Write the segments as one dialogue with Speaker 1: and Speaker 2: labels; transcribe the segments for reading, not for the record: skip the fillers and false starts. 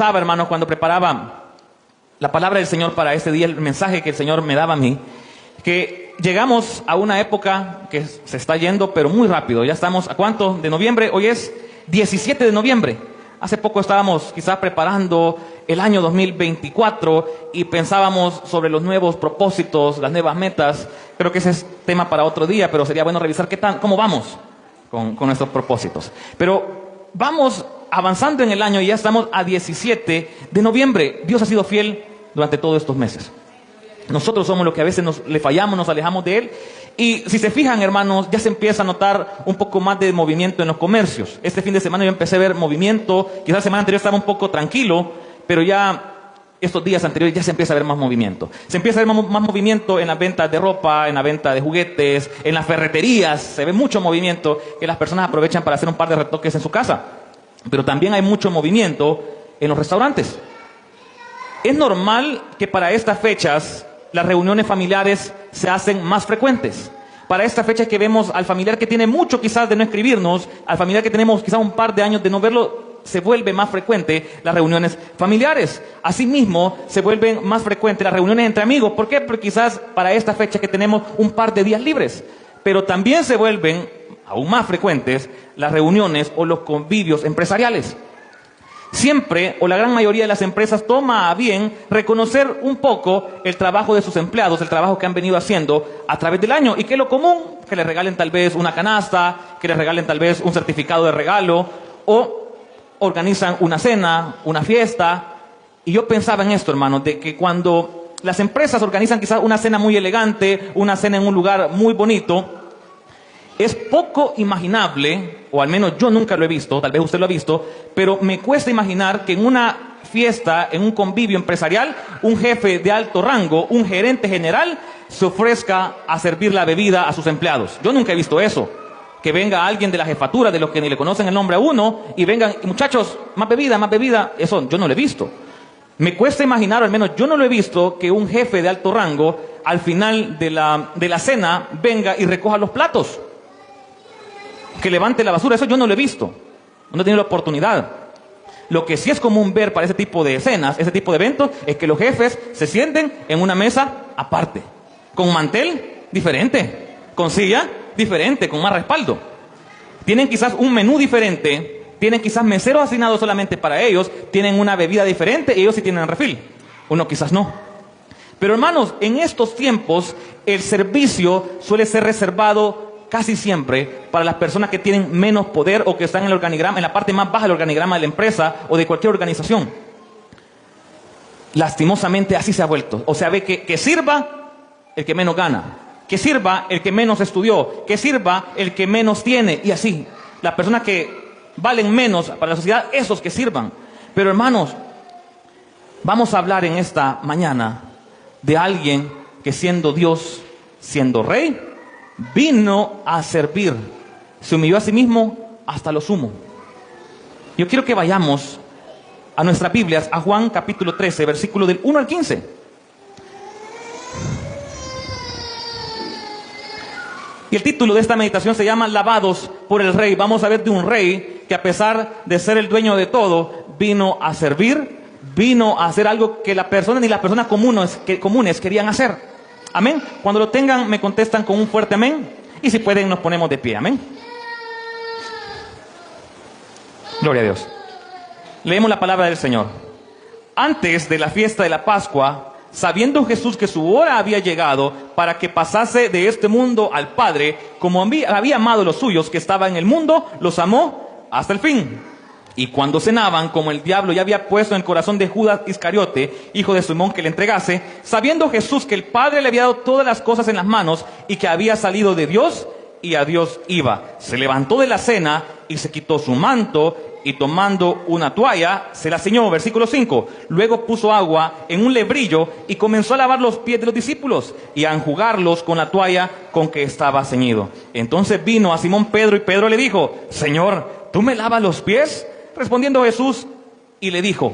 Speaker 1: Estaba, hermanos, cuando preparaba la palabra del Señor para este día, el mensaje que el Señor me daba a mí, que llegamos a una época que se está yendo, pero muy rápido. Ya estamos, ¿a cuánto? De noviembre. Hoy es 17 de noviembre. Hace poco estábamos quizás preparando el año 2024 y pensábamos sobre los nuevos propósitos, las nuevas metas. Creo que ese es tema para otro día, pero sería bueno revisar cómo vamos con nuestros propósitos. Pero vamos avanzando en el año y ya estamos a 17 de noviembre. Dios ha sido fiel durante todos estos meses. Nosotros somos los que a veces le fallamos, nos alejamos de Él. Y si se fijan, hermanos, ya se empieza a notar un poco más de movimiento en los comercios. Este fin de semana yo empecé a ver movimiento. Quizás la semana anterior estaba un poco tranquilo, pero ya estos días anteriores ya se empieza a ver más movimiento. Se empieza a ver más movimiento en las ventas de ropa, en la venta de juguetes, en las ferreterías. Se ve mucho movimiento que las personas aprovechan para hacer un par de retoques en su casa. Pero también hay mucho movimiento en los restaurantes. Es normal que para estas fechas las reuniones familiares se hacen más frecuentes. Para esta fecha que vemos al familiar que tiene mucho quizás de no escribirnos, al familiar que tenemos quizás un par de años de no verlo, se vuelve más frecuente las reuniones familiares. Asimismo, se vuelven más frecuentes las reuniones entre amigos. ¿Por qué? Porque quizás para esta fecha que tenemos un par de días libres. Pero también se vuelven aún más frecuentes las reuniones o los convivios empresariales. Siempre, o la gran mayoría de las empresas toma a bien reconocer un poco el trabajo de sus empleados, el trabajo que han venido haciendo a través del año. ¿Y qué es lo común? Que les regalen tal vez una canasta, que les regalen tal vez un certificado de regalo, o organizan una cena, una fiesta. Y yo pensaba en esto, hermano, de que cuando las empresas organizan quizás una cena muy elegante, una cena en un lugar muy bonito, es poco imaginable, o al menos yo nunca lo he visto, tal vez usted lo ha visto, pero me cuesta imaginar que en una fiesta, en un convivio empresarial, un jefe de alto rango, un gerente general, se ofrezca a servir la bebida a sus empleados. Yo nunca he visto eso. Que venga alguien de la jefatura, de los que ni le conocen el nombre a uno, y vengan, muchachos, más bebida, eso yo no lo he visto. Me cuesta imaginar, o al menos yo no lo he visto, que un jefe de alto rango, al final de la cena, venga y recoja los platos. Que levante la basura, eso yo no lo he visto, no he tenido la oportunidad. Lo que sí es común ver para ese tipo de escenas, ese tipo de eventos, es que los jefes se sienten en una mesa aparte, con mantel diferente, con silla diferente, con más respaldo. Tienen quizás un menú diferente, tienen quizás meseros asignados solamente para ellos, tienen una bebida diferente y ellos sí tienen refil, uno quizás no. Pero hermanos, en estos tiempos el servicio suele ser reservado casi siempre para las personas que tienen menos poder o que están en el organigrama, en la parte más baja del organigrama de la empresa o de cualquier organización. Lastimosamente así se ha vuelto. O sea, ve que sirva el que menos gana, que sirva el que menos estudió, que sirva el que menos tiene, y así. Las personas que valen menos para la sociedad, esos que sirvan. Pero hermanos, vamos a hablar en esta mañana de alguien que siendo Dios, siendo Rey, vino a servir, se humilló a sí mismo hasta lo sumo. Yo quiero que vayamos a nuestras Biblias, a Juan capítulo 13, versículo del 1 al 15. Y el título de esta meditación se llama Lavados por el Rey. Vamos a ver de un rey que, a pesar de ser el dueño de todo, vino a servir, vino a hacer algo que la persona ni las personas comunes querían hacer. Amén. Cuando lo tengan, me contestan con un fuerte amén. Y si pueden, nos ponemos de pie. Amén. Gloria a Dios. Leemos la palabra del Señor. Antes de la fiesta de la Pascua, sabiendo Jesús que su hora había llegado para que pasase de este mundo al Padre, como había amado a los suyos que estaban en el mundo, los amó hasta el fin. Y cuando cenaban, como el diablo ya había puesto en el corazón de Judas Iscariote, hijo de Simón, que le entregase, sabiendo Jesús que el Padre le había dado todas las cosas en las manos y que había salido de Dios y a Dios iba, se levantó de la cena y se quitó su manto y tomando una toalla se la ciñó. Versículo 5. Luego puso agua en un lebrillo y comenzó a lavar los pies de los discípulos y a enjugarlos con la toalla con que estaba ceñido. Entonces vino a Simón Pedro y Pedro le dijo: Señor, ¿tú me lavas los pies? Respondió Jesús y le dijo: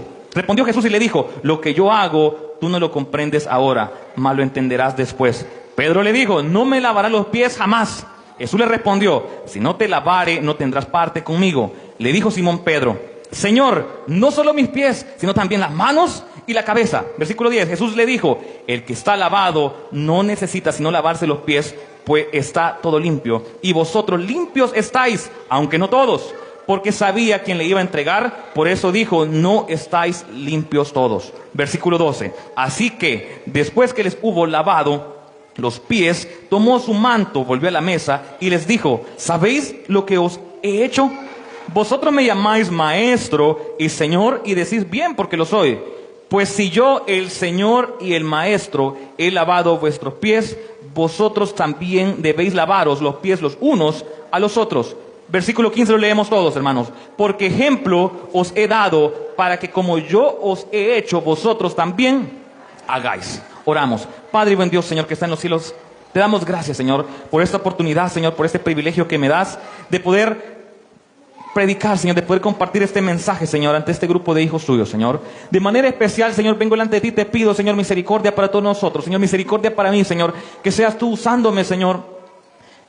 Speaker 1: lo que yo hago, tú no lo comprendes ahora, mas lo entenderás después. Pedro le dijo: no me lavarás los pies jamás. Jesús le respondió: si no te lavare, no tendrás parte conmigo. Le dijo Simón Pedro: Señor, no solo mis pies, sino también las manos y la cabeza. Versículo 10, Jesús le dijo, el que está lavado no necesita sino lavarse los pies, pues está todo limpio. Y vosotros limpios estáis, aunque no todos, porque sabía quién le iba a entregar, por eso dijo, no estáis limpios todos. Versículo 12, así que después que les hubo lavado los pies, tomó su manto, volvió a la mesa y les dijo, ¿sabéis lo que os he hecho? Vosotros me llamáis maestro y señor y decís bien porque lo soy. Pues si yo, el Señor y el Maestro, he lavado vuestros pies, vosotros también debéis lavaros los pies los unos a los otros. Versículo 15 lo leemos todos, hermanos. Porque ejemplo os he dado para que como yo os he hecho, vosotros también hagáis. Oramos. Padre y buen Dios, Señor, que está en los cielos, te damos gracias, Señor, por esta oportunidad, Señor, por este privilegio que me das de poder predicar, Señor, de poder compartir este mensaje, Señor, ante este grupo de hijos tuyos, Señor. De manera especial, Señor, vengo delante de ti, te pido, Señor, misericordia para todos nosotros, Señor, misericordia para mí, Señor, que seas tú usándome, Señor,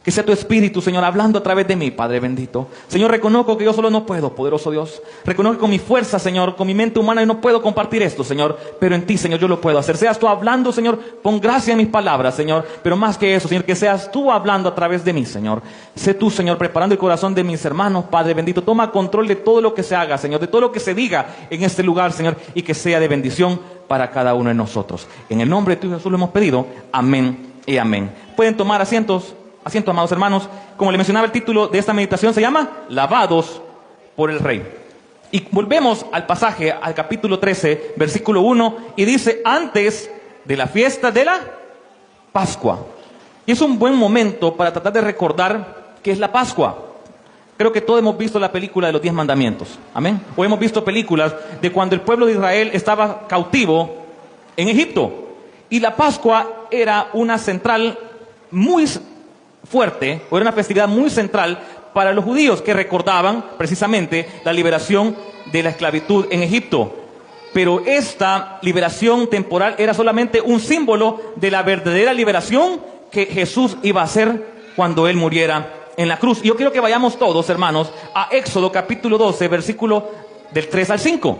Speaker 1: que sea tu Espíritu, Señor, hablando a través de mí, Padre bendito. Señor, reconozco que yo solo no puedo, poderoso Dios. Reconozco que con mi fuerza, Señor, con mi mente humana yo no puedo compartir esto, Señor, pero en ti, Señor, yo lo puedo hacer. Seas tú hablando, Señor, pon gracia en mis palabras, Señor, pero más que eso, Señor, que seas tú hablando a través de mí, Señor. Sé tú, Señor, preparando el corazón de mis hermanos, Padre bendito. Toma control de todo lo que se haga, Señor, de todo lo que se diga en este lugar, Señor, y que sea de bendición para cada uno de nosotros. En el nombre de tu Jesús lo hemos pedido. Amén y amén. Pueden tomar asientos. Asiento, amados hermanos. Como le mencionaba, el título de esta meditación se llama Lavados por el Rey. Y volvemos al pasaje, al capítulo 13, versículo 1, y dice, antes de la fiesta de la Pascua. Y es un buen momento para tratar de recordar qué es la Pascua. Creo que todos hemos visto la película de los 10 mandamientos. Amén. O hemos visto películas de cuando el pueblo de Israel estaba cautivo en Egipto. Y la Pascua era una central muy fuerte, o era una festividad muy central para los judíos que recordaban precisamente la liberación de la esclavitud en Egipto. Pero esta liberación temporal era solamente un símbolo de la verdadera liberación que Jesús iba a hacer cuando Él muriera en la cruz. Y yo quiero que vayamos todos, hermanos, a Éxodo capítulo 12, versículo del 3 al 5.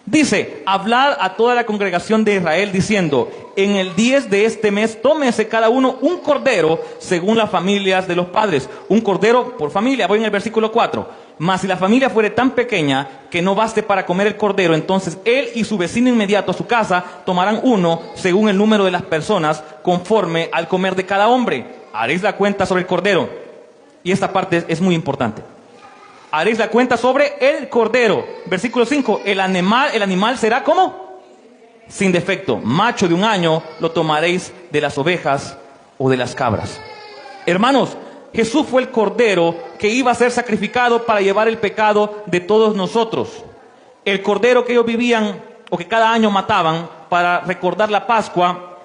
Speaker 1: Dice, hablad a toda la congregación de Israel diciendo, en el 10 de este mes tómese cada uno un cordero según las familias de los padres. Un cordero por familia. Voy en el versículo 4. Mas si la familia fuere tan pequeña que no baste para comer el cordero, entonces él y su vecino inmediato a su casa tomarán uno según el número de las personas conforme al comer de cada hombre. Haréis la cuenta sobre el cordero. Y esta parte es muy importante. Haréis la cuenta sobre el cordero. Versículo 5. El animal será ¿cómo? Sin defecto. Macho de 1 año lo tomaréis de las ovejas o de las cabras. Hermanos, Jesús fue el cordero que iba a ser sacrificado para llevar el pecado de todos nosotros. El cordero que ellos vivían o que cada año mataban para recordar la Pascua,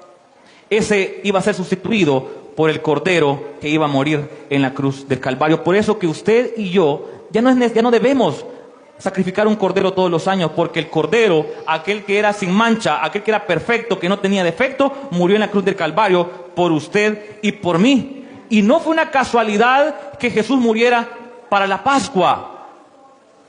Speaker 1: ese iba a ser sustituido por el cordero que iba a morir en la cruz del Calvario. Por eso que usted y yo ya no debemos sacrificar un cordero todos los años, porque el cordero, aquel que era sin mancha, aquel que era perfecto, que no tenía defecto, murió en la cruz del Calvario por usted y por mí. Y no fue una casualidad que Jesús muriera para la Pascua.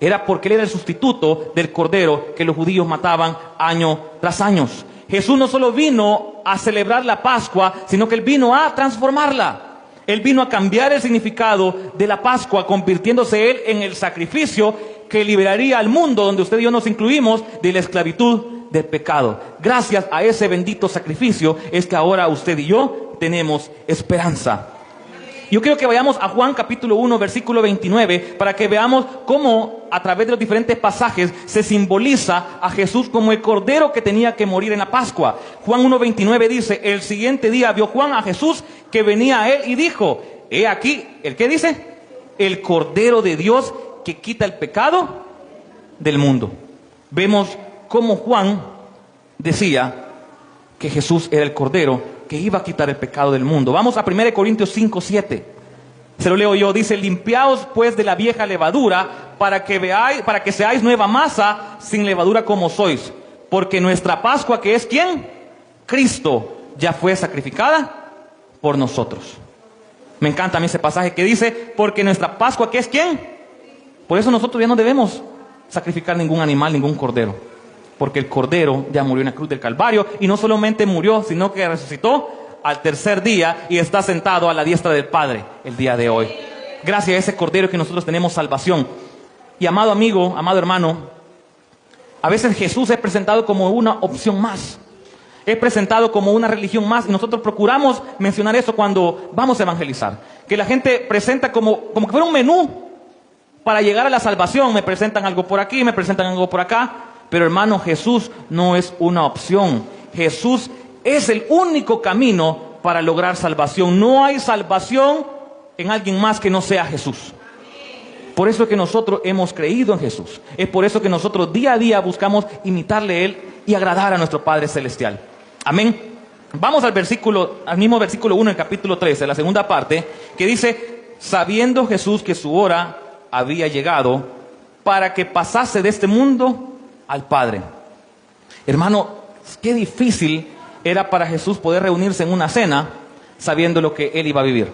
Speaker 1: Era porque Él era el sustituto del cordero que los judíos mataban año tras año. Jesús no solo vino a celebrar la Pascua, sino que Él vino a transformarla. Él vino a cambiar el significado de la Pascua, convirtiéndose Él en el sacrificio que liberaría al mundo, donde usted y yo nos incluimos, de la esclavitud del pecado. Gracias a ese bendito sacrificio es que ahora usted y yo tenemos esperanza. Yo quiero que vayamos a Juan capítulo 1, versículo 29, para que veamos cómo a través de los diferentes pasajes se simboliza a Jesús como el cordero que tenía que morir en la Pascua. Juan 1, 29 dice, el siguiente día vio Juan a Jesús que venía a él y dijo, he aquí, ¿el qué dice? El cordero de Dios que quita el pecado del mundo. Vemos cómo Juan decía que Jesús era el cordero que iba a quitar el pecado del mundo. Vamos a 1 Corintios 5, 7. Se lo leo yo. Dice, limpiaos pues de la vieja levadura para que seáis nueva masa sin levadura como sois. Porque nuestra Pascua, que es ¿quién? Cristo, ya fue sacrificada por nosotros. Me encanta a mí ese pasaje que dice, porque nuestra Pascua, que es ¿quién? Por eso nosotros ya no debemos sacrificar ningún animal, ningún cordero, porque el cordero ya murió en la cruz del Calvario, y no solamente murió, sino que resucitó al tercer día y está sentado a la diestra del Padre el día de hoy. Gracias a ese cordero que nosotros tenemos salvación. Y amado amigo, amado hermano, a veces Jesús es presentado como una opción más, es presentado como una religión más, y nosotros procuramos mencionar eso cuando vamos a evangelizar, que la gente presenta como que fuera un menú para llegar a la salvación. Me presentan algo por aquí, me presentan algo por acá, pero hermano, Jesús no es una opción. Jesús es el único camino para lograr salvación. No hay salvación en alguien más que no sea Jesús. Por eso es que nosotros hemos creído en Jesús. Es por eso que nosotros día a día buscamos imitarle a Él y agradar a nuestro Padre Celestial. Amén. Vamos al mismo versículo 1 en capítulo 13, la segunda parte, que dice: sabiendo Jesús que su hora había llegado para que pasase de este mundo al Padre. Hermano, qué difícil era para Jesús poder reunirse en una cena sabiendo lo que Él iba a vivir.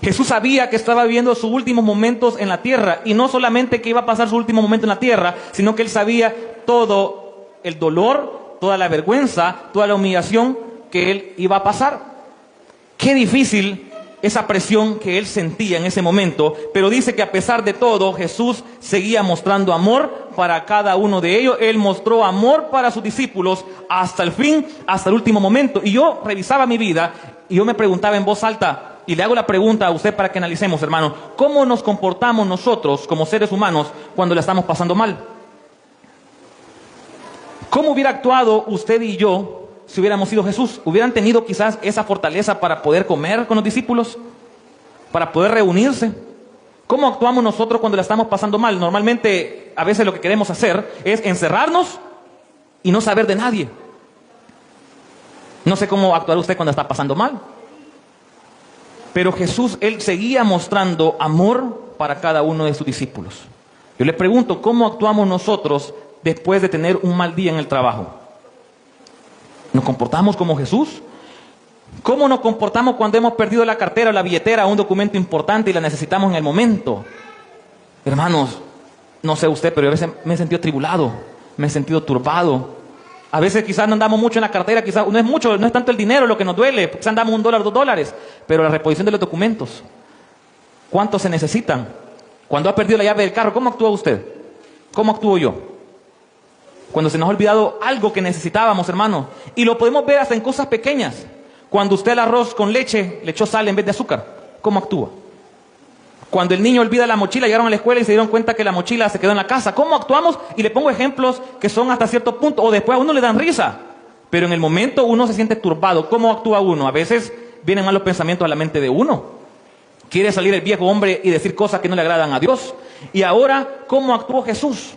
Speaker 1: Jesús sabía que estaba viviendo sus últimos momentos en la tierra, y no solamente que iba a pasar su último momento en la tierra, sino que Él sabía todo el dolor, toda la vergüenza, toda la humillación que Él iba a pasar. Qué difícil esa presión que Él sentía en ese momento, pero dice que a pesar de todo, Jesús seguía mostrando amor para cada uno de ellos. Él mostró amor para sus discípulos hasta el fin, hasta el último momento. Y yo revisaba mi vida y yo me preguntaba en voz alta, y le hago la pregunta a usted para que analicemos, hermano: ¿cómo nos comportamos nosotros como seres humanos cuando la estamos pasando mal? ¿Cómo hubiera actuado usted y yo si hubiéramos sido Jesús? ¿Hubieran tenido quizás esa fortaleza para poder comer con los discípulos? ¿Para poder reunirse? ¿Cómo actuamos nosotros cuando la estamos pasando mal? Normalmente, a veces lo que queremos hacer es encerrarnos y no saber de nadie. No sé cómo actuar usted cuando está pasando mal. Pero Jesús, Él seguía mostrando amor para cada uno de sus discípulos. Yo le pregunto, ¿cómo actuamos nosotros después de tener un mal día en el trabajo? ¿Nos comportamos como Jesús? ¿Cómo nos comportamos cuando hemos perdido la cartera o la billetera o un documento importante y la necesitamos en el momento? Hermanos, no sé usted, pero a veces me he sentido atribulado, me he sentido turbado. A veces quizás no andamos mucho en la cartera, quizás no es mucho, no es tanto el dinero lo que nos duele, quizás andamos $1, $2, pero la reposición de los documentos, ¿cuántos se necesitan? Cuando ha perdido la llave del carro, ¿cómo actúa usted? ¿Cómo actúo yo? Cuando se nos ha olvidado algo que necesitábamos, hermano, y lo podemos ver hasta en cosas pequeñas. Cuando usted el arroz con leche le echó sal en vez de azúcar, ¿cómo actúa? Cuando el niño olvida la mochila, llegaron a la escuela y se dieron cuenta que la mochila se quedó en la casa, ¿cómo actuamos? Y le pongo ejemplos que son hasta cierto punto, o después a uno le dan risa, pero en el momento uno se siente turbado. ¿Cómo actúa uno? A veces vienen malos pensamientos a la mente de uno. Quiere salir el viejo hombre y decir cosas que no le agradan a Dios. Y ahora, ¿cómo actuó Jesús?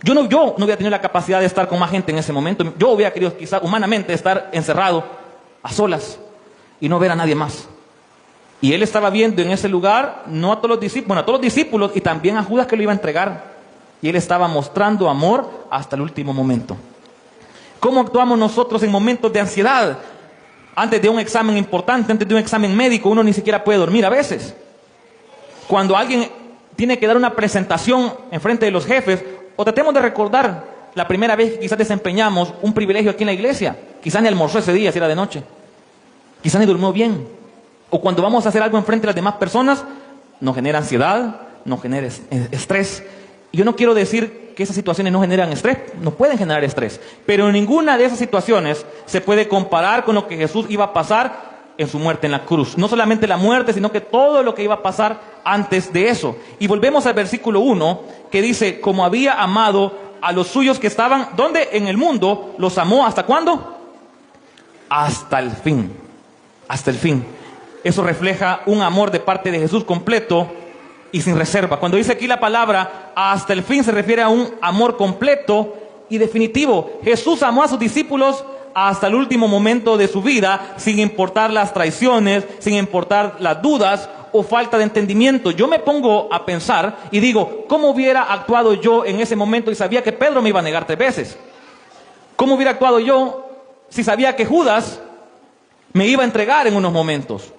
Speaker 1: Yo no hubiera tenido la capacidad de estar con más gente en ese momento. Yo hubiera querido quizás humanamente estar encerrado, a solas, y no ver a nadie más. Y Él estaba viendo en ese lugar, no a todos los discípulos, bueno, a todos los discípulos y también a Judas que lo iba a entregar. Y Él estaba mostrando amor hasta el último momento. ¿Cómo actuamos nosotros en momentos de ansiedad? Antes de un examen importante, antes de un examen médico, uno ni siquiera puede dormir a veces. Cuando alguien tiene que dar una presentación en frente de los jefes, o tratemos de recordar la primera vez que quizás desempeñamos un privilegio aquí en la iglesia. Quizás ni almorzó ese día, si era de noche. Quizás ni durmió bien. O cuando vamos a hacer algo enfrente de las demás personas, nos genera ansiedad, nos genera estrés. Y yo no quiero decir que esas situaciones no generan estrés, no pueden generar estrés. Pero ninguna de esas situaciones se puede comparar con lo que Jesús iba a pasar en su muerte en la cruz. No solamente la muerte, sino que todo lo que iba a pasar antes de eso. Y volvemos al versículo 1, que dice: como había amado a los suyos que estaban, ¿dónde? En el mundo, los amó, ¿hasta cuándo? Hasta el fin. Hasta el fin. Eso refleja un amor de parte de Jesús completo y sin reserva. Cuando dice aquí la palabra hasta el fin, se refiere a un amor completo y definitivo. Jesús amó a sus discípulos hasta el último momento de su vida, sin importar las traiciones, sin importar las dudas o falta de entendimiento. Yo me pongo a pensar y digo, ¿cómo hubiera actuado yo en ese momento y sabía que Pedro me iba a negar 3 veces? ¿Cómo hubiera actuado yo si sabía que Judas me iba a entregar en unos momentos?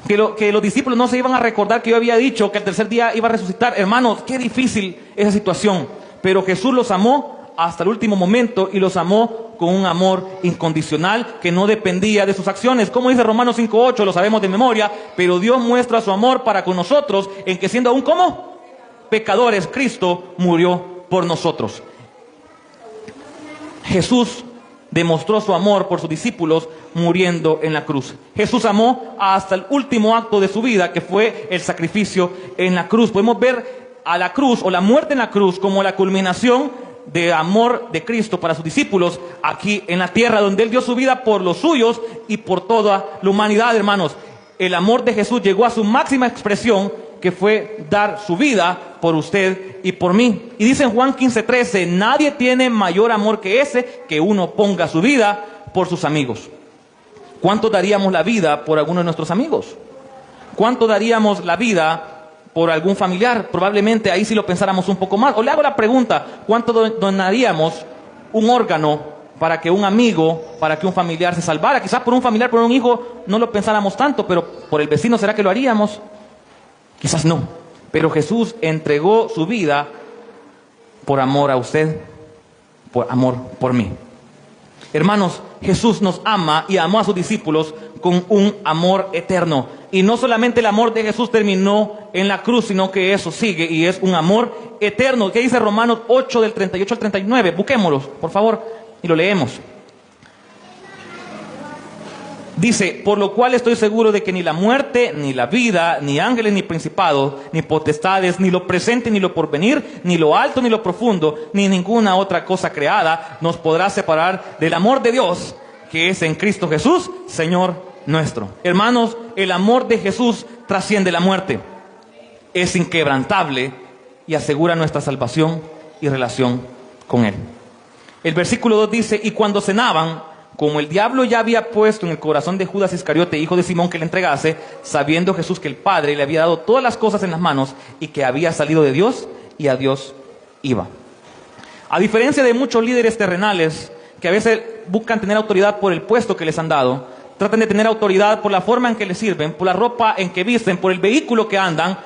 Speaker 1: Que los discípulos no se iban a recordar que yo había dicho que el tercer día iba a resucitar. Hermanos, qué difícil esa situación. Pero Jesús los amó hasta el último momento y los amó con un amor incondicional que no dependía de sus acciones. Como dice Romanos 5:8, lo sabemos de memoria, pero Dios muestra su amor para con nosotros en que siendo aún como pecadores, Cristo murió por nosotros. Jesús demostró su amor por sus discípulos muriendo en la cruz. Jesús amó hasta el último acto de su vida, que fue el sacrificio en la cruz. Podemos ver a la cruz o la muerte en la cruz como la culminación de amor de Cristo para sus discípulos aquí en la tierra, donde Él dio su vida por los suyos y por toda la humanidad, hermanos. El amor de Jesús llegó a su máxima expresión, que fue dar su vida por usted y por mí. Y dice en Juan 15:13, nadie tiene mayor amor que ese, que uno ponga su vida por sus amigos. ¿Cuánto daríamos la vida por alguno de nuestros amigos? ¿Cuánto daríamos la vida por algún familiar? Probablemente ahí sí lo pensáramos un poco más. O le hago la pregunta, ¿cuánto donaríamos un órgano para que un amigo, para que un familiar se salvara? Quizás por un familiar, por un hijo, no lo pensáramos tanto, pero por el vecino, ¿será que lo haríamos? Quizás no, pero Jesús entregó su vida por amor a usted, por amor por mí. Hermanos, Jesús nos ama y amó a sus discípulos con un amor eterno. Y no solamente el amor de Jesús terminó en la cruz, sino que eso sigue y es un amor eterno. ¿Qué dice Romanos 8 del 38 al 39? Busquémoslo, por favor, y lo leemos. Dice, por lo cual estoy seguro de que ni la muerte, ni la vida, ni ángeles, ni principados, ni potestades, ni lo presente, ni lo porvenir, ni lo alto, ni lo profundo, ni ninguna otra cosa creada nos podrá separar del amor de Dios, que es en Cristo Jesús, Señor nuestro. Hermanos, el amor de Jesús trasciende la muerte, es inquebrantable y asegura nuestra salvación y relación con Él. El versículo 2 dice, y cuando cenaban, como el diablo ya había puesto en el corazón de Judas Iscariote, hijo de Simón, que le entregase, sabiendo Jesús que el Padre le había dado todas las cosas en las manos y que había salido de Dios y a Dios iba. A diferencia de muchos líderes terrenales que a veces buscan tener autoridad por el puesto que les han dado, tratan de tener autoridad por la forma en que les sirven, por la ropa en que visten, por el vehículo que andan,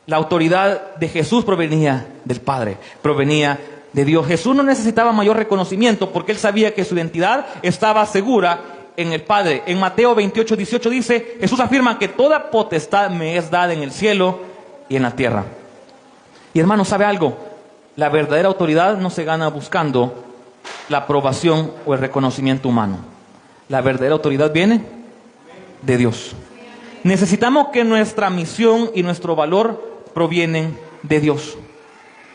Speaker 1: la autoridad de Jesús provenía del Padre, provenía de Dios. Jesús no necesitaba mayor reconocimiento porque Él sabía que su identidad estaba segura en el Padre. En Mateo 28:18 dice, Jesús afirma que toda potestad me es dada en el cielo y en la tierra. Y hermano, ¿sabe algo? La verdadera autoridad no se gana buscando la aprobación o el reconocimiento humano. La verdadera autoridad viene de Dios. Necesitamos que nuestra misión y nuestro valor provienen de Dios.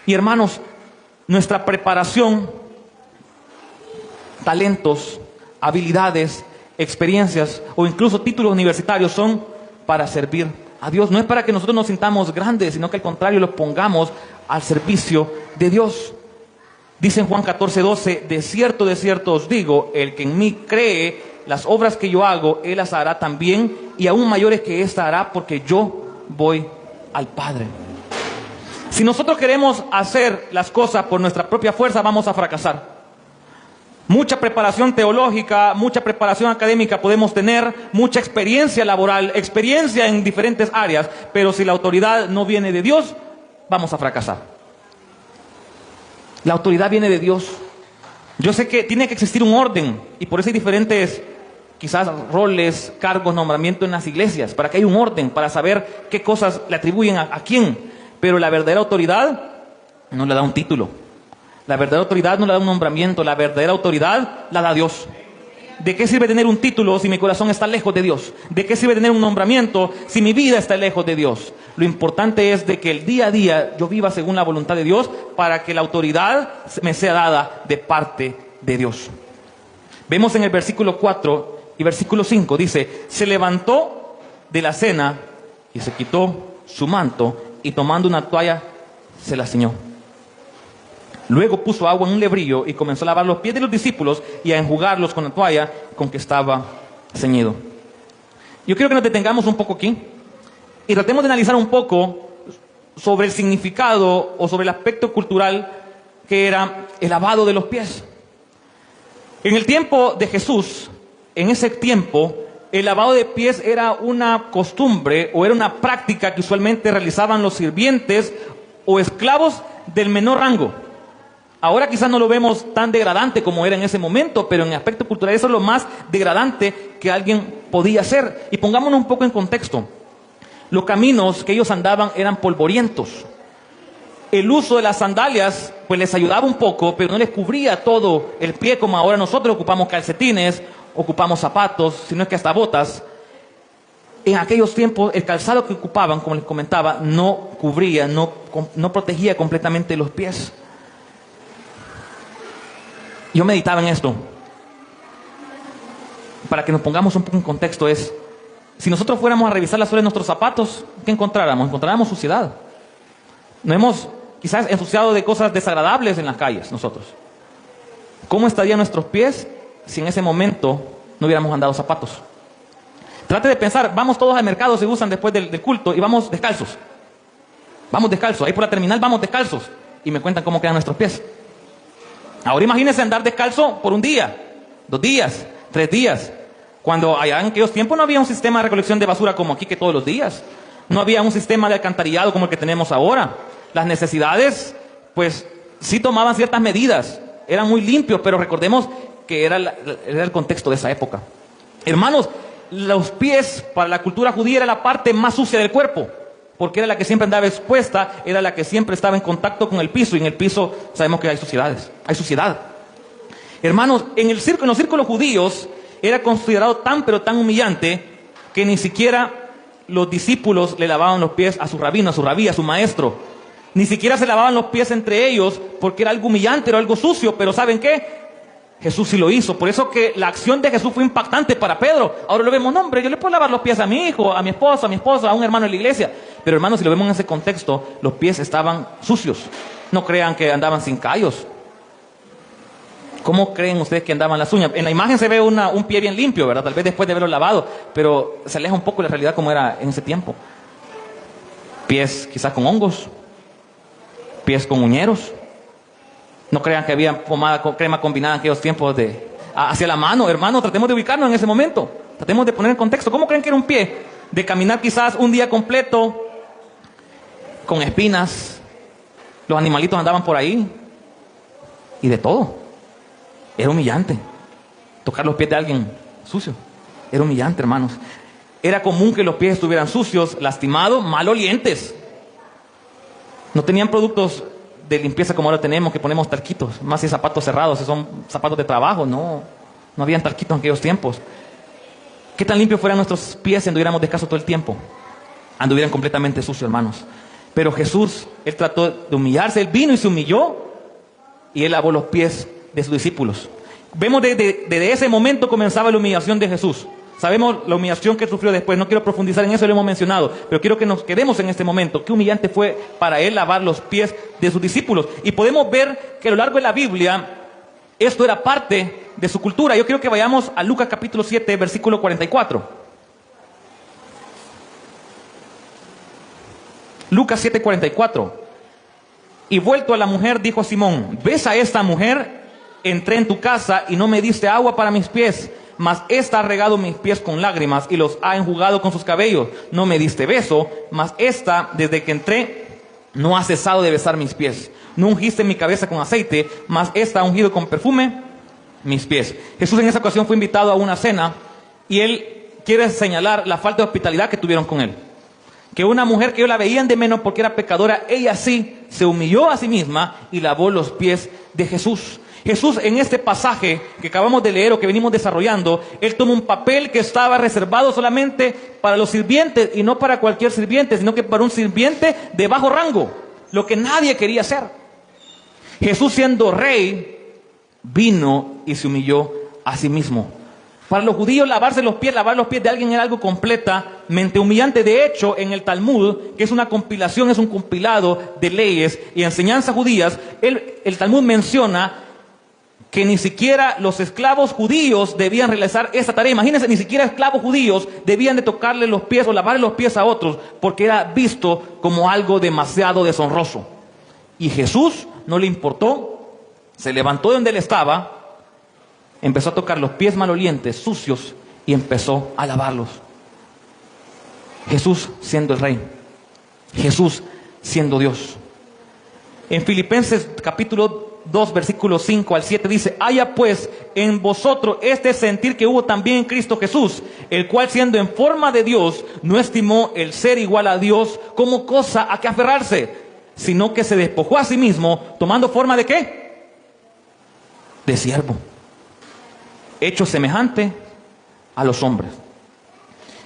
Speaker 1: Y hermanos, nuestra preparación, talentos, habilidades, experiencias o incluso títulos universitarios son para servir a Dios. No es para que nosotros nos sintamos grandes, sino que al contrario los pongamos al servicio de Dios. Dice en Juan 14:12, de cierto os digo, el que en mí cree, las obras que yo hago, él las hará también, y aún mayores que esta hará, porque yo voy al Padre. Si nosotros queremos hacer las cosas por nuestra propia fuerza, vamos a fracasar. Mucha preparación teológica, mucha preparación académica podemos tener, mucha experiencia laboral, experiencia en diferentes áreas, pero si la autoridad no viene de Dios, vamos a fracasar. La autoridad viene de Dios. Yo sé que tiene que existir un orden, y por eso hay diferentes, quizás, roles, cargos, nombramientos en las iglesias, para que haya un orden, para saber qué cosas le atribuyen a quién. Pero la verdadera autoridad no le da un título. La verdadera autoridad no le da un nombramiento. La verdadera autoridad la da Dios. ¿De qué sirve tener un título si mi corazón está lejos de Dios? ¿De qué sirve tener un nombramiento si mi vida está lejos de Dios? Lo importante es de que el día a día yo viva según la voluntad de Dios para que la autoridad me sea dada de parte de Dios. Vemos en el versículo 4 y versículo 5, dice, se levantó de la cena y se quitó su manto y tomando una toalla se la ciñó. Luego puso agua en un lebrillo y comenzó a lavar los pies de los discípulos y a enjugarlos con la toalla con que estaba ceñido. Yo quiero que nos detengamos un poco aquí y tratemos de analizar un poco sobre el significado o sobre el aspecto cultural que era el lavado de los pies. En el tiempo de Jesús, en ese tiempo, el lavado de pies era una costumbre o era una práctica que usualmente realizaban los sirvientes o esclavos del menor rango. Ahora quizás no lo vemos tan degradante como era en ese momento, pero en el aspecto cultural eso es lo más degradante que alguien podía hacer. Y pongámonos un poco en contexto. Los caminos que ellos andaban eran polvorientos. El uso de las sandalias pues les ayudaba un poco, pero no les cubría todo el pie como ahora nosotros ocupamos calcetines, ocupamos zapatos, sino es que hasta botas. En aquellos tiempos el calzado que ocupaban, como les comentaba, no cubría, no protegía completamente los pies. Yo meditaba en esto. Para que nos pongamos un poco en contexto es, si nosotros fuéramos a revisar la suela de nuestros zapatos, ¿qué encontráramos? Encontráramos suciedad. Nos hemos quizás ensuciado de cosas desagradables en las calles nosotros. ¿Cómo estarían nuestros pies si en ese momento no hubiéramos andado zapatos? Trate de pensar, vamos todos al mercado, se usan después del culto y vamos descalzos. Vamos descalzos, ahí por la terminal vamos descalzos y me cuentan cómo quedan nuestros pies. Ahora imagínense andar descalzo por un día, 2 días, 3 días. Cuando allá en aquellos tiempos no había un sistema de recolección de basura como aquí que todos los días. No había un sistema de alcantarillado como el que tenemos ahora. Las necesidades, pues, sí tomaban ciertas medidas. Eran muy limpios, pero recordemos que era el contexto de esa época. Hermanos, los pies para la cultura judía era la parte más sucia del cuerpo, porque era la que siempre andaba expuesta, era la que siempre estaba en contacto con el piso, y en el piso sabemos que hay suciedades, hay suciedad. Hermanos, en los círculos judíos era considerado pero tan humillante que ni siquiera los discípulos le lavaban los pies a su rabino, a su rabí, a su maestro. Ni siquiera se lavaban los pies entre ellos porque era algo humillante, era algo sucio, pero ¿saben qué? Jesús sí lo hizo. Por eso que la acción de Jesús fue impactante para Pedro. Ahora lo vemos, no, hombre, yo le puedo lavar los pies a mi hijo, a mi esposa, a un hermano en la iglesia. Pero hermanos, si lo vemos en ese contexto, los pies estaban sucios. No crean que andaban sin callos. ¿Cómo creen ustedes que andaban las uñas? En la imagen se ve un pie bien limpio, ¿verdad? Tal vez después de haberlo lavado, pero se aleja un poco de la realidad como era en ese tiempo. Pies quizás con hongos, pies con uñeros. No crean que había pomada con crema combinada en aquellos tiempos hacia la mano. Hermano, tratemos de ubicarnos en ese momento. Tratemos de poner en contexto. ¿Cómo creen que era un pie? De caminar quizás un día completo con espinas. Los animalitos andaban por ahí. Y de todo. Era humillante. Tocar los pies de alguien sucio. Era humillante, hermanos. Era común que los pies estuvieran sucios, lastimados, malolientes. No tenían productos de limpieza como ahora tenemos, que ponemos talquitos, más si zapatos cerrados, si son zapatos de trabajo, no habían talquitos en aquellos tiempos. ¿Qué tan limpios fueran nuestros pies si anduviéramos descalzos todo el tiempo? Anduvieran completamente sucios, hermanos. Pero Jesús, Él trató de humillarse, Él vino y se humilló, y Él lavó los pies de sus discípulos. Vemos desde ese momento comenzaba la humillación de Jesús. Sabemos la humillación que sufrió después, no quiero profundizar en eso, lo hemos mencionado, pero quiero que nos quedemos en este momento. Qué humillante fue para Él lavar los pies de sus discípulos. Y podemos ver que a lo largo de la Biblia, esto era parte de su cultura. Yo quiero que vayamos a Lucas capítulo 7, versículo 44. Lucas 7, 44. Y vuelto a la mujer, dijo a Simón: ¿ves a esta mujer? Entré en tu casa y no me diste agua para mis pies, mas esta ha regado mis pies con lágrimas y los ha enjugado con sus cabellos. No me diste beso, mas esta, desde que entré, no ha cesado de besar mis pies. No ungiste mi cabeza con aceite, mas esta ha ungido con perfume mis pies. Jesús en esa ocasión fue invitado a una cena y Él quiere señalar la falta de hospitalidad que tuvieron con Él. Que una mujer que ellos la veían de menos porque era pecadora, ella sí se humilló a sí misma y lavó los pies de Jesús. Jesús en este pasaje que acabamos de leer o que venimos desarrollando, Él toma un papel que estaba reservado solamente para los sirvientes y no para cualquier sirviente, sino que para un sirviente de bajo rango, lo que nadie quería hacer. Jesús siendo rey, vino y se humilló a sí mismo. Para los judíos lavar los pies de alguien era algo completamente humillante. De hecho, en el Talmud, que es una compilación, es un compilado de leyes y enseñanzas judías, el Talmud menciona que ni siquiera los esclavos judíos debían realizar esta tarea. Imagínense, ni siquiera esclavos judíos debían de tocarle los pies o lavarle los pies a otros, porque era visto como algo demasiado deshonroso. Y Jesús no le importó, se levantó de donde él estaba, empezó a tocar los pies malolientes, sucios, y empezó a alabarlos. Jesús siendo el Rey, Jesús siendo Dios. En Filipenses capítulo 2 versículos 5 al 7 dice: haya pues en vosotros este sentir que hubo también en Cristo Jesús, el cual siendo en forma de Dios, no estimó el ser igual a Dios como cosa a que aferrarse, sino que se despojó a sí mismo, tomando forma ¿de qué? De siervo, hecho semejante a los hombres.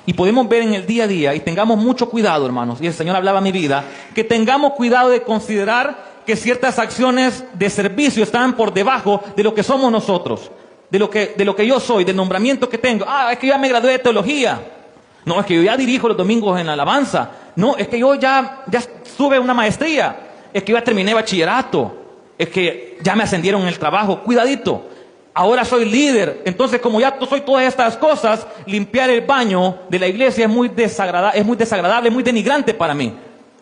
Speaker 1: Y podemos ver en el día a día, y tengamos mucho cuidado, hermanos, y el Señor hablaba a mi vida, que tengamos cuidado de considerar que ciertas acciones de servicio están por debajo de lo que somos nosotros, de lo que yo soy, del nombramiento que tengo. Ah, es que ya me gradué de teología. No, es que yo ya dirijo los domingos en la alabanza. No, es que yo ya tuve una maestría. Es que yo ya terminé bachillerato. Es que ya me ascendieron en el trabajo. Cuidadito. Ahora soy líder. Entonces, como ya soy todas estas cosas, limpiar el baño de la iglesia es muy desagradable, muy denigrante para mí.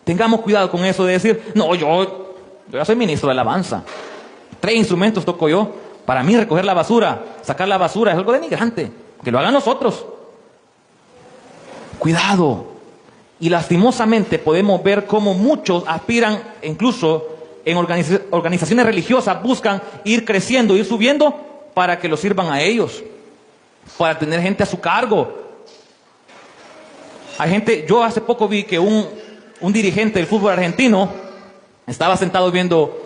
Speaker 1: Tengamos cuidado con eso de decir, no, yo ya soy ministro de alabanza. 3 instrumentos toco yo. Para mí recoger la basura, sacar la basura es algo denigrante. Que lo hagan los otros. Cuidado. Y lastimosamente podemos ver cómo muchos aspiran, incluso en organizaciones religiosas, buscan ir creciendo, ir subiendo para que lo sirvan a ellos, para tener gente a su cargo. Hay gente, yo hace poco vi que un dirigente del fútbol argentino estaba sentado viendo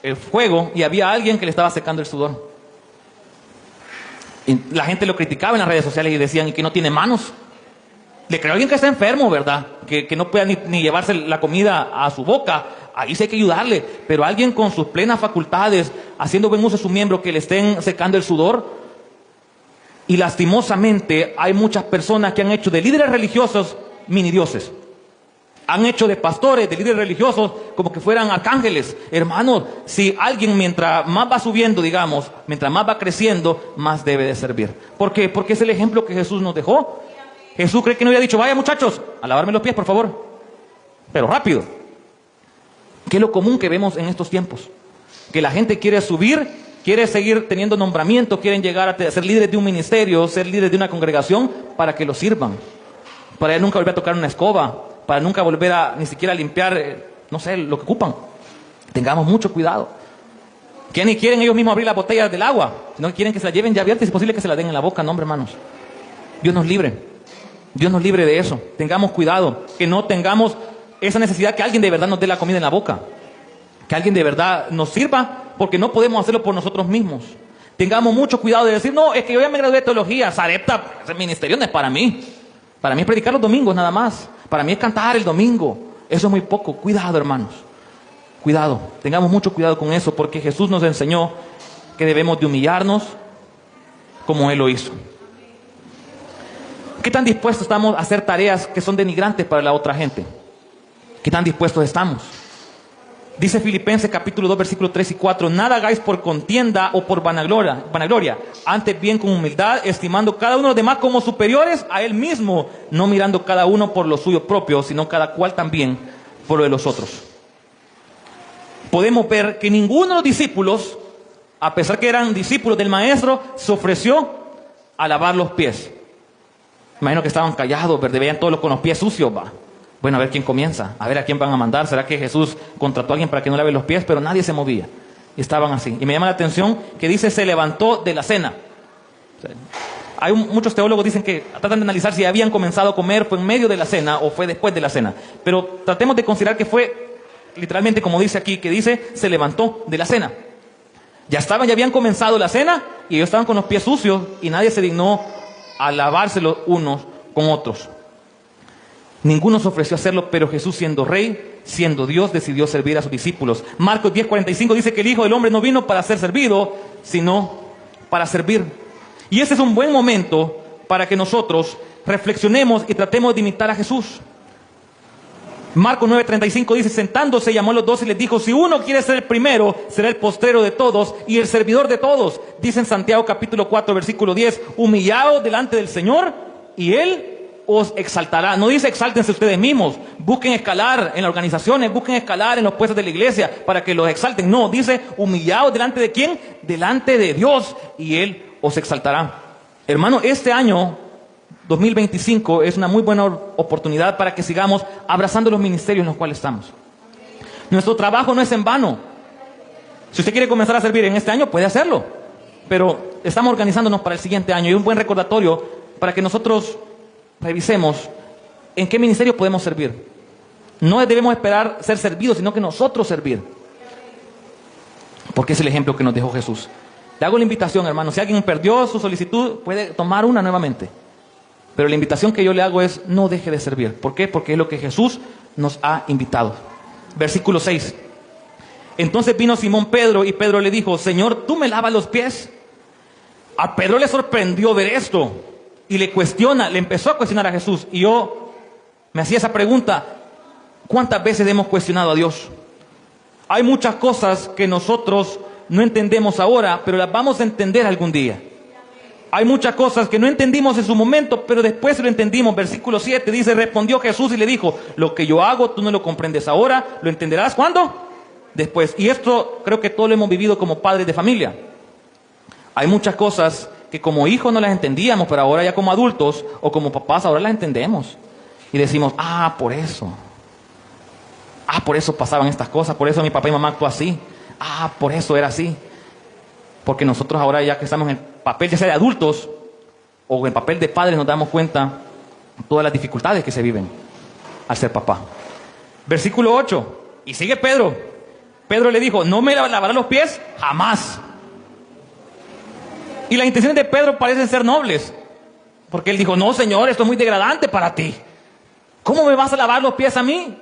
Speaker 1: el juego y había alguien que le estaba secando el sudor. Y la gente lo criticaba en las redes sociales y decían, ¿y que no tiene manos? Le creo a alguien que está enfermo, ¿verdad? Que no pueda ni llevarse la comida a su boca. Ahí sí hay que ayudarle. Pero alguien con sus plenas facultades, haciendo buen uso de su miembro, que le estén secando el sudor. Y lastimosamente hay muchas personas que han hecho de líderes religiosos mini dioses. Han hecho de pastores, de líderes religiosos, como que fueran arcángeles. Hermanos, si alguien mientras más va subiendo, digamos, mientras más va creciendo, más debe de servir. ¿Por qué? Porque es el ejemplo que Jesús nos dejó. Jesús cree que no había dicho, vaya muchachos, a lavarme los pies, por favor. Pero rápido. ¿Qué es lo común que vemos en estos tiempos? Que la gente quiere subir, quiere seguir teniendo nombramiento, quieren llegar a ser líderes de un ministerio, ser líderes de una congregación, para que lo sirvan. Para nunca volver a tocar una escoba, para nunca volver a ni siquiera limpiar, no sé, lo que ocupan. Tengamos mucho cuidado. Que ni quieren ellos mismos abrir las botellas del agua, sino quieren que se la lleven ya abiertas y si es posible que se la den en la boca. No, hombre, hermanos. Dios nos libre. Dios nos libre de eso. Tengamos cuidado, que no tengamos esa necesidad que alguien de verdad nos dé la comida en la boca, que alguien de verdad nos sirva, porque no podemos hacerlo por nosotros mismos. Tengamos mucho cuidado de decir, no, es que yo ya me gradué de teología, Sarepta, ese ministerio no es para mí. Para mí es predicar los domingos nada más. Para mí es cantar el domingo. Eso es muy poco. Cuidado, hermanos. Cuidado. Tengamos mucho cuidado con eso, porque Jesús nos enseñó que debemos de humillarnos como Él lo hizo. ¿Qué tan dispuestos estamos a hacer tareas que son denigrantes para la otra gente? ¿Qué tan dispuestos estamos? Dice Filipenses capítulo 2 versículos 3 y 4, nada hagáis por contienda o por vanagloria, antes bien con humildad, estimando cada uno de los demás como superiores a él mismo, no mirando cada uno por lo suyo propio, sino cada cual también por lo de los otros. Podemos ver que ninguno de los discípulos, a pesar que eran discípulos del maestro, se ofreció a lavar los pies. Imagino que estaban callados, veían todos con los pies sucios, va. Bueno, a ver quién comienza, a ver a quién van a mandar. ¿Será que Jesús contrató a alguien para que no lave los pies? Pero nadie se movía. Y estaban así. Y me llama la atención que dice, se levantó de la cena. O sea, muchos teólogos dicen que tratan de analizar si habían comenzado a comer, fue en medio de la cena o fue después de la cena. Pero tratemos de considerar que fue, literalmente como dice aquí, que dice, se levantó de la cena. Ya habían comenzado la cena y ellos estaban con los pies sucios y nadie se dignó a lavárselos unos con otros. Ninguno se ofreció a hacerlo, pero Jesús, siendo Rey, siendo Dios, decidió servir a sus discípulos. Marcos 10:45 dice que el Hijo del Hombre no vino para ser servido, sino para servir. Y ese es un buen momento para que nosotros reflexionemos y tratemos de imitar a Jesús. Marcos 9:35 dice, sentándose llamó a los 12 y les dijo, si uno quiere ser el primero, será el postrero de todos y el servidor de todos. Dice en Santiago capítulo 4 versículo 10, humillaos delante del Señor y Él os exaltará. No dice exáltense ustedes mismos, busquen escalar en las organizaciones, busquen escalar en los puestos de la iglesia para que los exalten. No, dice humillaos delante de ¿quién? Delante de Dios y Él os exaltará. Hermano, este año 2025 es una muy buena oportunidad para que sigamos abrazando los ministerios en los cuales estamos. Nuestro trabajo no es en vano. Si usted quiere comenzar a servir en este año, puede hacerlo. Pero estamos organizándonos para el siguiente año y un buen recordatorio para que nosotros revisemos en qué ministerio podemos servir. No debemos esperar ser servidos, sino que nosotros servir. Porque es el ejemplo que nos dejó Jesús. Le hago la invitación, hermano. Si alguien perdió su solicitud, puede tomar una nuevamente. Pero la invitación que yo le hago es, no deje de servir. ¿Por qué? Porque es lo que Jesús nos ha invitado. Versículo 6. Entonces vino Simón Pedro y Pedro le dijo, Señor, ¿tú me lavas los pies? A Pedro le sorprendió ver esto y le empezó a cuestionar a Jesús. Y yo me hacía esa pregunta, ¿cuántas veces hemos cuestionado a Dios? Hay muchas cosas que nosotros no entendemos ahora, pero las vamos a entender algún día. Hay muchas cosas que no entendimos en su momento, pero después lo entendimos. Versículo 7 dice, respondió Jesús y le dijo, lo que yo hago tú no lo comprendes ahora, ¿lo entenderás cuándo? Después. Y esto creo que todos lo hemos vivido como padres de familia. Hay muchas cosas que como hijos no las entendíamos, pero ahora ya como adultos o como papás ahora las entendemos. Y decimos, por eso. Por eso pasaban estas cosas, por eso mi papá y mamá actuó así. Por eso era así. Porque nosotros ahora ya que estamos en el papel ya sea de adultos o en el papel de padres nos damos cuenta de todas las dificultades que se viven al ser papá. Versículo 8. Y sigue Pedro. Pedro le dijo, ¿no me lavarás los pies? Jamás. Y las intenciones de Pedro parecen ser nobles. Porque él dijo, no, Señor, esto es muy degradante para ti. ¿Cómo me vas a lavar los pies a mí?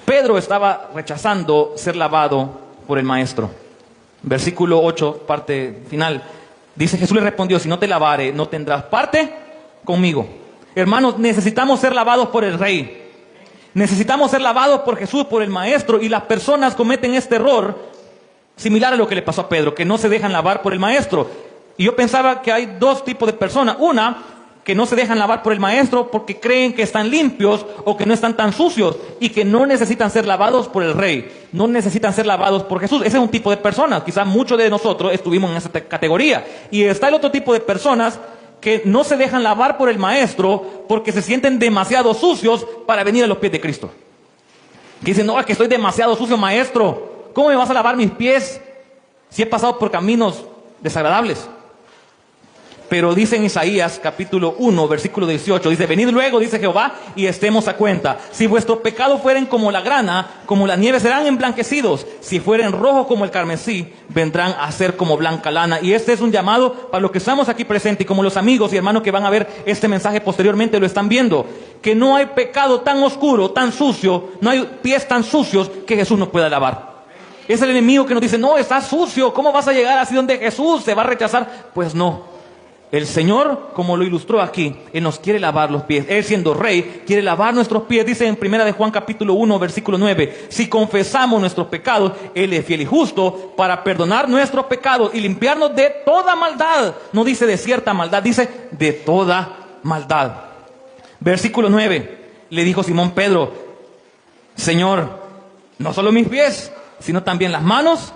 Speaker 1: Pedro estaba rechazando ser lavado por el maestro. Versículo 8, parte final. Dice, Jesús le respondió, si no te lavare, no tendrás parte conmigo. Hermanos, necesitamos ser lavados por el Rey. Necesitamos ser lavados por Jesús, por el Maestro. Y las personas cometen este error similar a lo que le pasó a Pedro, que no se dejan lavar por el Maestro. Y yo pensaba que hay dos tipos de personas. Una, que no se dejan lavar por el Maestro porque creen que están limpios o que no están tan sucios y que no necesitan ser lavados por el Rey, no necesitan ser lavados por Jesús. Ese es un tipo de personas, quizás muchos de nosotros estuvimos en esa categoría. Y está el otro tipo de personas que no se dejan lavar por el Maestro porque se sienten demasiado sucios para venir a los pies de Cristo. Que dicen, no, es que estoy demasiado sucio, Maestro, ¿cómo me vas a lavar mis pies si he pasado por caminos desagradables? Pero dice en Isaías capítulo 1, versículo 18, dice, venid luego, dice Jehová, y estemos a cuenta. Si vuestros pecados fueren como la grana, como la nieve serán emblanquecidos. Si fueren rojos como el carmesí, vendrán a ser como blanca lana. Y este es un llamado para los que estamos aquí presentes y como los amigos y hermanos que van a ver este mensaje posteriormente lo están viendo. Que no hay pecado tan oscuro, tan sucio, no hay pies tan sucios que Jesús no pueda lavar. Es el enemigo que nos dice, no, estás sucio, ¿cómo vas a llegar así donde Jesús te va a rechazar? Pues no. El Señor, como lo ilustró aquí, Él nos quiere lavar los pies. Él siendo Rey, quiere lavar nuestros pies. Dice en 1 de Juan capítulo 1, versículo 9. Si confesamos nuestros pecados, Él es fiel y justo para perdonar nuestros pecados y limpiarnos de toda maldad. No dice de cierta maldad, dice de toda maldad. Versículo 9. Le dijo Simón Pedro, Señor, no solo mis pies, sino también las manos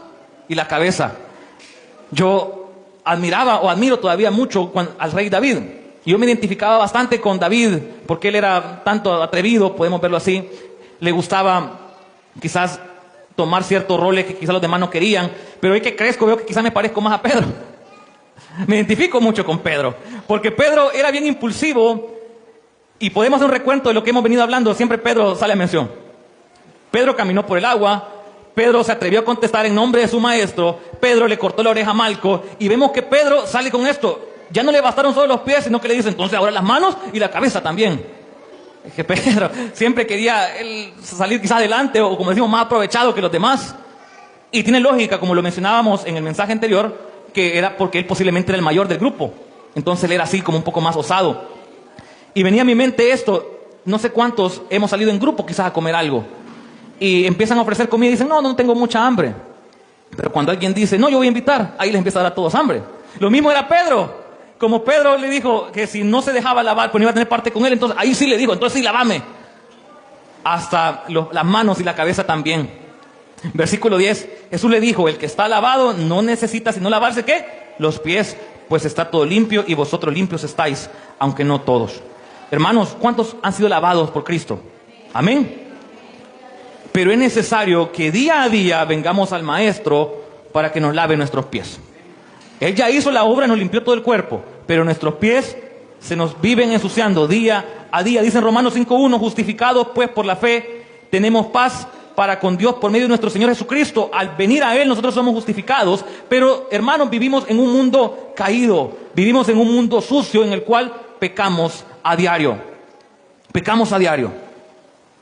Speaker 1: y la cabeza. Yo admiraba o admiro todavía mucho al rey David. Yo me identificaba bastante con David porque él era tanto atrevido, podemos verlo así. Le gustaba quizás tomar ciertos roles que quizás los demás no querían, pero hoy que crezco veo que quizás me parezco más a Pedro. Me identifico mucho con Pedro, porque Pedro era bien impulsivo y podemos hacer un recuento de lo que hemos venido hablando. Siempre Pedro sale a mención. Pedro caminó por el agua. Pedro se atrevió a contestar en nombre de su maestro. Pedro le cortó la oreja a Malco. Y vemos que Pedro sale con esto. Ya no le bastaron solo los pies, sino que le dice entonces ahora las manos y la cabeza también. Es que Pedro siempre quería él salir quizás adelante o como decimos más aprovechado que los demás. Y tiene lógica, como lo mencionábamos en el mensaje anterior, que era porque él posiblemente era el mayor del grupo. Entonces él era así como un poco más osado. Y venía a mi mente esto. No sé cuántos hemos salido en grupo quizás a comer algo. Y empiezan a ofrecer comida y dicen, no tengo mucha hambre. Pero cuando alguien dice, no, yo voy a invitar, ahí les empieza a dar a todos hambre. Lo mismo era Pedro. Como Pedro le dijo que si no se dejaba lavar, pues no iba a tener parte con él, entonces ahí sí le digo, entonces sí, lávame. Hasta las manos y la cabeza también. Versículo 10, Jesús le dijo, el que está lavado no necesita sino lavarse, ¿qué? Los pies, pues está todo limpio y vosotros limpios estáis, aunque no todos. Hermanos, ¿cuántos han sido lavados por Cristo? Amén. Pero es necesario que día a día vengamos al Maestro para que nos lave nuestros pies. Él ya hizo la obra, nos limpió todo el cuerpo, pero nuestros pies se nos viven ensuciando día a día. Dice en Romanos 5:1, justificados pues por la fe, tenemos paz para con Dios por medio de nuestro Señor Jesucristo. Al venir a Él nosotros somos justificados, pero hermanos, vivimos en un mundo caído, vivimos en un mundo sucio en el cual pecamos a diario. Pecamos a diario.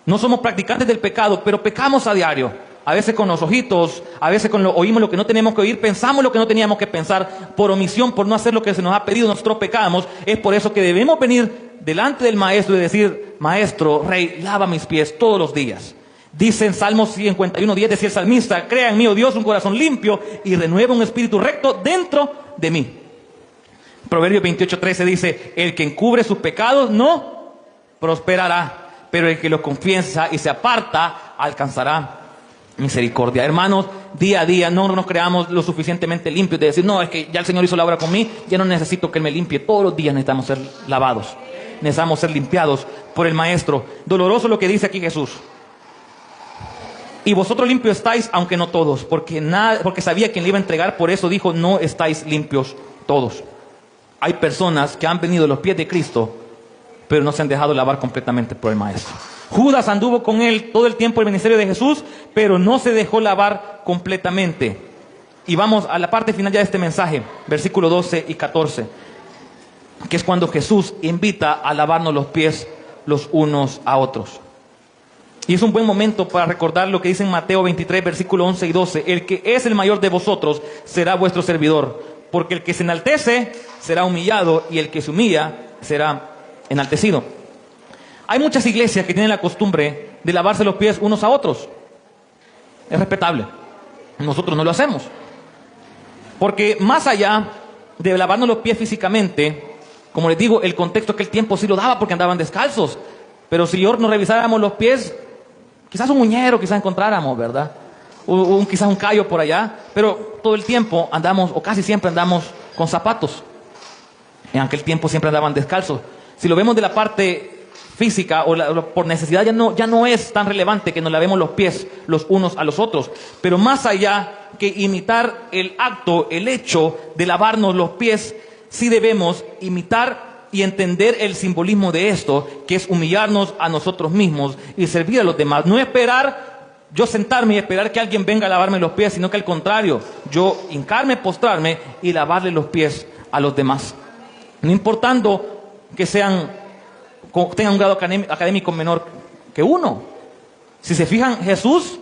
Speaker 1: No somos practicantes del pecado, pero pecamos a diario. A veces con los ojitos, a veces oímos lo que no tenemos que oír, pensamos lo que no teníamos que pensar, por omisión, por no hacer lo que se nos ha pedido, nosotros pecamos. Es por eso que debemos venir delante del Maestro y decir: Maestro, Rey, lava mis pies todos los días. Dice en Salmos 51:10, decía el salmista: crea en mí, oh Dios, un corazón limpio y renueva un espíritu recto dentro de mí. Proverbios 28:13 dice: el que encubre sus pecados no prosperará, pero el que los confiesa y se aparta alcanzará misericordia. Hermanos, día a día no nos creamos lo suficientemente limpios de decir: no, es que ya el Señor hizo la obra con mí, ya no necesito que Él me limpie. Todos los días necesitamos ser lavados, necesitamos ser limpiados por el Maestro. Doloroso lo que dice aquí Jesús: y vosotros limpios estáis, aunque no todos, porque sabía quién le iba a entregar. Por eso dijo: no estáis limpios todos. Hay personas que han venido a los pies de Cristo, pero no se han dejado lavar completamente por el Maestro. Judas anduvo con Él todo el tiempo del ministerio de Jesús, pero no se dejó lavar completamente. Y vamos a la parte final ya de este mensaje, versículos 12 y 14, que es cuando Jesús invita a lavarnos los pies los unos a otros. Y es un buen momento para recordar lo que dice en Mateo 23, versículos 11 y 12. El que es el mayor de vosotros será vuestro servidor, porque el que se enaltece será humillado, y el que se humilla será enaltecido. Hay muchas iglesias que tienen la costumbre de lavarse los pies unos a otros. Es respetable. Nosotros no lo hacemos. Porque más allá de lavarnos los pies físicamente, como les digo, el contexto aquel tiempo sí lo daba porque andaban descalzos. Pero si nos revisáramos los pies, quizás un muñero quizás encontráramos, ¿verdad? Quizás un callo por allá. Pero todo el tiempo andamos, o casi siempre andamos con zapatos. En aquel tiempo siempre andaban descalzos. Si lo vemos de la parte física o por necesidad, ya no es tan relevante que nos lavemos los pies los unos a los otros. Pero más allá que imitar el acto, el hecho de lavarnos los pies, sí debemos imitar y entender el simbolismo de esto, que es humillarnos a nosotros mismos y servir a los demás. No esperar yo sentarme y esperar que alguien venga a lavarme los pies, sino que al contrario, yo hincarme, postrarme y lavarle los pies a los demás. No importando que tengan un grado académico menor que uno. Si se fijan, Jesús,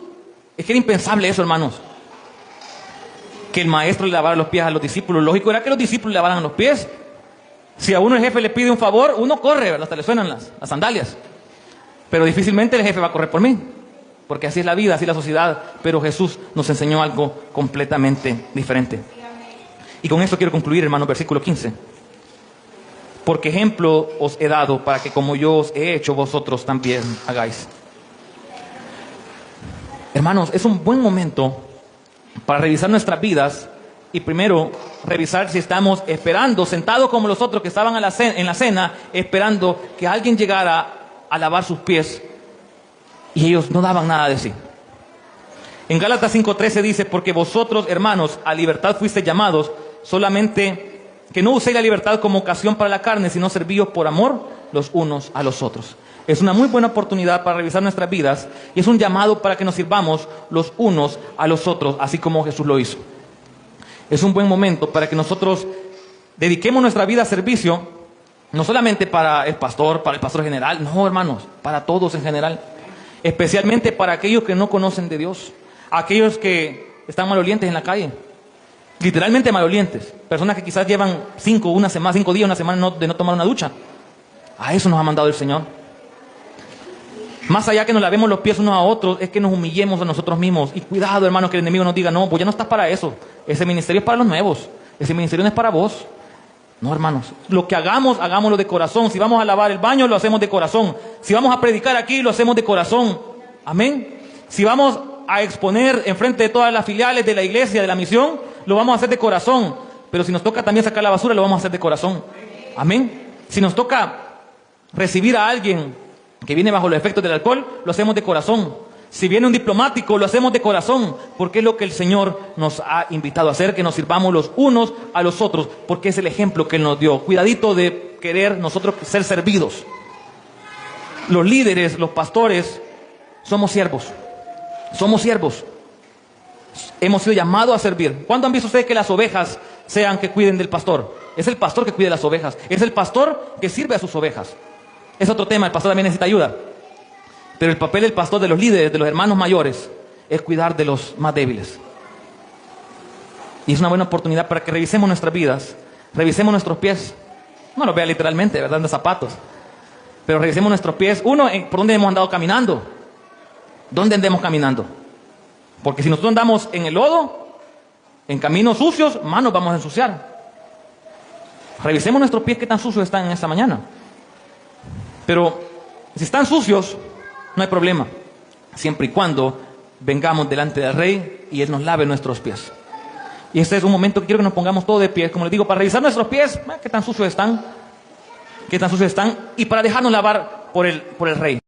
Speaker 1: es que era impensable eso, hermanos, que el Maestro le lavara los pies a los discípulos. Lógico era que los discípulos le lavaran los pies. Si a uno el jefe le pide un favor, uno corre, ¿verdad? Hasta le suenan las sandalias. Pero difícilmente el jefe va a correr por mí, porque así es la vida, así es la sociedad. Pero Jesús nos enseñó algo completamente diferente. Y con esto quiero concluir, hermanos, versículo 15. Porque ejemplo os he dado para que como yo os he hecho, vosotros también hagáis. Hermanos, es un buen momento para revisar nuestras vidas y primero revisar si estamos esperando, sentados como los otros que estaban en la cena, esperando que alguien llegara a lavar sus pies, y ellos no daban nada de sí. En Gálatas 5:13 dice: porque vosotros, hermanos, a libertad fuisteis llamados, solamente que no uséis la libertad como ocasión para la carne, sino servíos por amor los unos a los otros. Es una muy buena oportunidad para revisar nuestras vidas y es un llamado para que nos sirvamos los unos a los otros, así como Jesús lo hizo. Es un buen momento para que nosotros dediquemos nuestra vida a servicio, no solamente para el pastor general, no, hermanos, para todos en general, especialmente para aquellos que no conocen de Dios, aquellos que están malolientes en la calle. Literalmente malolientes, personas que quizás llevan 5 días, una semana de no tomar una ducha. A eso nos ha mandado el Señor. Más allá que nos lavemos los pies unos a otros, es que nos humillemos a nosotros mismos. Y cuidado, hermanos, que el enemigo nos diga: no, pues ya no estás para eso. Ese ministerio es para los nuevos. Ese ministerio no es para vos. No, hermanos. Lo que hagamos, hagámoslo de corazón. Si vamos a lavar el baño, lo hacemos de corazón. Si vamos a predicar aquí, lo hacemos de corazón. Amén. Si vamos a exponer enfrente de todas las filiales de la iglesia, de la misión, lo vamos a hacer de corazón. Pero si nos toca también sacar la basura, lo vamos a hacer de corazón. Amén. Si nos toca recibir a alguien que viene bajo los efectos del alcohol, lo hacemos de corazón. Si viene un diplomático, lo hacemos de corazón, porque es lo que el Señor nos ha invitado a hacer, que nos sirvamos los unos a los otros, porque es el ejemplo que Él nos dio. Cuidadito de querer nosotros ser servidos. Los líderes, los pastores, somos siervos. Somos siervos. Hemos sido llamados a servir. ¿Cuándo han visto ustedes que las ovejas sean que cuiden del pastor? Es el pastor que cuida las ovejas. Es el pastor que sirve a sus ovejas. Es otro tema, el pastor también necesita ayuda. Pero el papel del pastor, de los líderes, de los hermanos mayores, es cuidar de los más débiles. Y es una buena oportunidad para que revisemos nuestras vidas, revisemos nuestros pies. No los vea literalmente, ¿verdad? De zapatos. Pero revisemos nuestros pies. Uno, ¿por dónde hemos andado caminando? ¿Dónde andemos caminando? Porque si nosotros andamos en el lodo, en caminos sucios, más nos vamos a ensuciar. Revisemos nuestros pies, qué tan sucios están en esta mañana. Pero si están sucios, no hay problema, siempre y cuando vengamos delante del Rey y Él nos lave nuestros pies. Y este es un momento que quiero que nos pongamos todos de pie, como les digo, para revisar nuestros pies, qué tan sucios están, y para dejarnos lavar por el Rey.